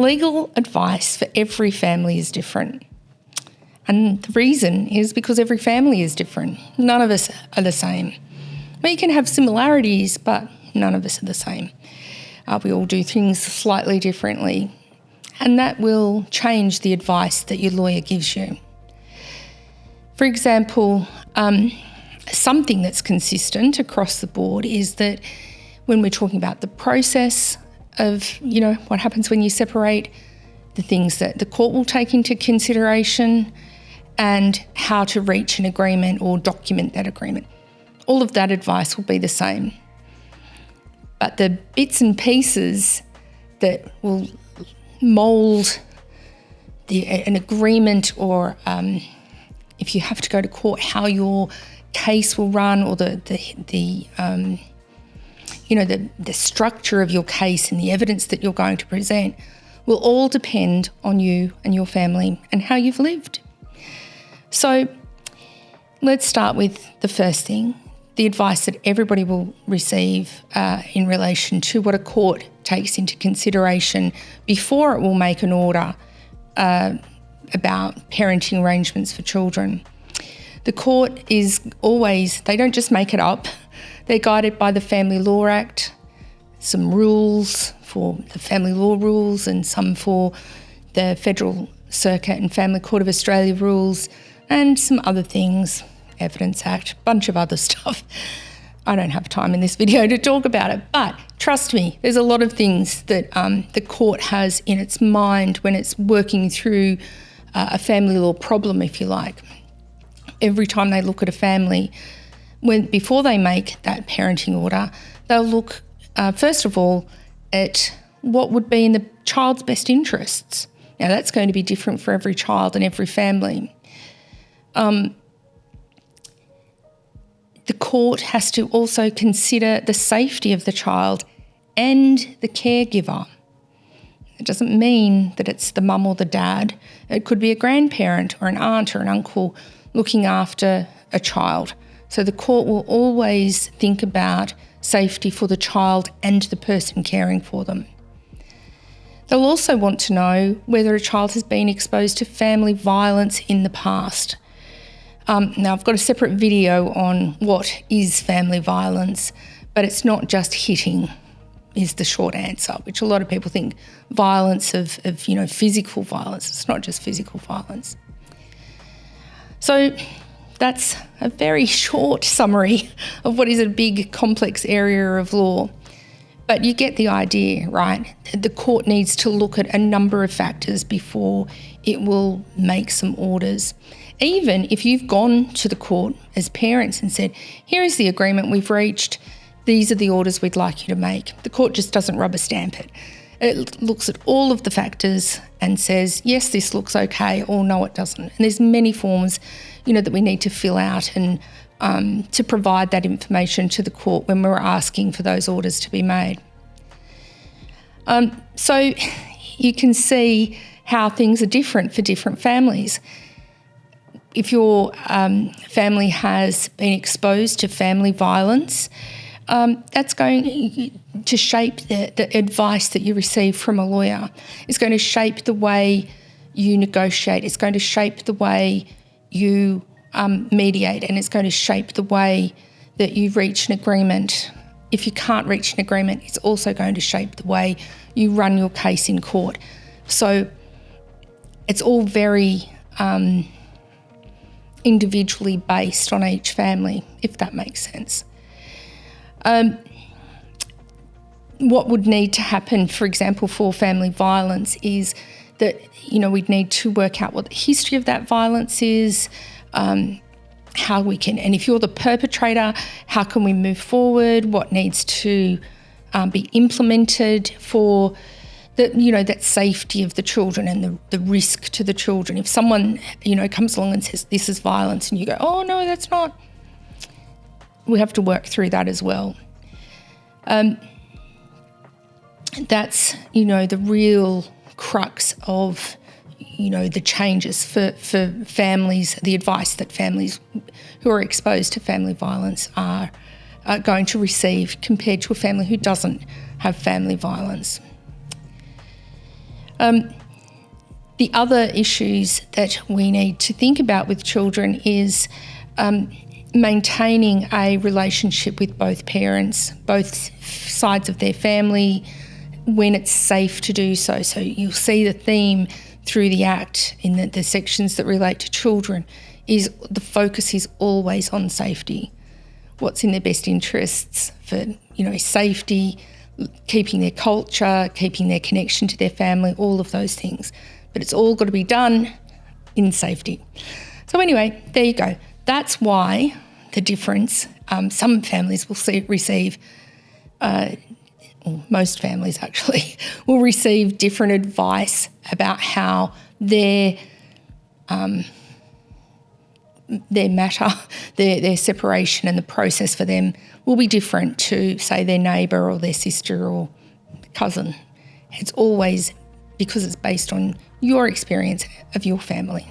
Legal advice for every family is different. And the reason is because every family is different. None of us are the same. We can have similarities, but none of us are the same. We all do things slightly differently, and that will change the advice that your lawyer gives you. For example, something that's consistent across the board is that when we're talking about the process of, what happens when you separate, the things that the court will take into consideration, and how to reach an agreement or document that agreement. All of that advice will be the same. But the bits and pieces that will mould an agreement, or if you have to go to court, how your case will run, or the structure of your case and the evidence that you're going to present, will all depend on you and your family and how you've lived. So let's start with the first thing, the advice that everybody will receive in relation to what a court takes into consideration before it will make an order about parenting arrangements for children. The court is always, they don't just make it up, they're guided by the Family Law Act, some rules for the family law rules, and some for the Federal Circuit and Family Court of Australia rules, and some other things, Evidence Act, bunch of other stuff. I don't have time in this video to talk about it, but trust me, there's a lot of things that the court has in its mind when it's working through a family law problem, if you like. Every time they look at a family, before they make that parenting order, they'll look, first of all, at what would be in the child's best interests. Now, that's going to be different for every child and every family. The court has to also consider the safety of the child and the caregiver. It doesn't mean that it's the mum or the dad. It could be a grandparent or an aunt or an uncle looking after a child. So the court will always think about safety for the child and the person caring for them. They'll also want to know whether a child has been exposed to family violence in the past. Now, I've got a separate video on what is family violence, but it's not just hitting is the short answer, which a lot of people think violence of physical violence. It's not just physical violence. So that's a very short summary of what is a big, complex area of law. But you get the idea, right? The court needs to look at a number of factors before it will make some orders. Even if you've gone to the court as parents and said, here is the agreement we've reached, these are the orders we'd like you to make. The court just doesn't rubber stamp it. It looks at all of the factors and says, yes, this looks okay, or no, it doesn't. And there's many forms, that we need to fill out and to provide that information to the court when we're asking for those orders to be made. So you can see how things are different for different families. If your family has been exposed to family violence, that's going to shape the advice that you receive from a lawyer. It's going to shape the way you negotiate. It's going to shape the way you mediate, and it's going to shape the way that you reach an agreement. If you can't reach an agreement, it's also going to shape the way you run your case in court. So it's all very individually based on each family, if that makes sense. What would need to happen, for example, for family violence is that, we'd need to work out what the history of that violence is, how we can, and if you're the perpetrator, how can we move forward, what needs to be implemented for that safety of the children and the risk to the children. If someone, comes along and says this is violence and you go, oh no, that's not, we have to work through that as well. That's, the real crux of, the changes for families, the advice that families who are exposed to family violence are going to receive compared to a family who doesn't have family violence. The other issues that we need to think about with children is maintaining a relationship with both parents, both sides of their family, when it's safe to do so. So you'll see the theme through the Act in the sections that relate to children is the focus is always on safety. What's in their best interests for, safety, keeping their culture, keeping their connection to their family, all of those things. But it's all got to be done in safety. So anyway, there you go. That's why the difference. Some families will receive, most families actually, will receive different advice about how their matter, their separation and the process for them will be different to, say, their neighbour or their sister or cousin. It's always because it's based on your experience of your family.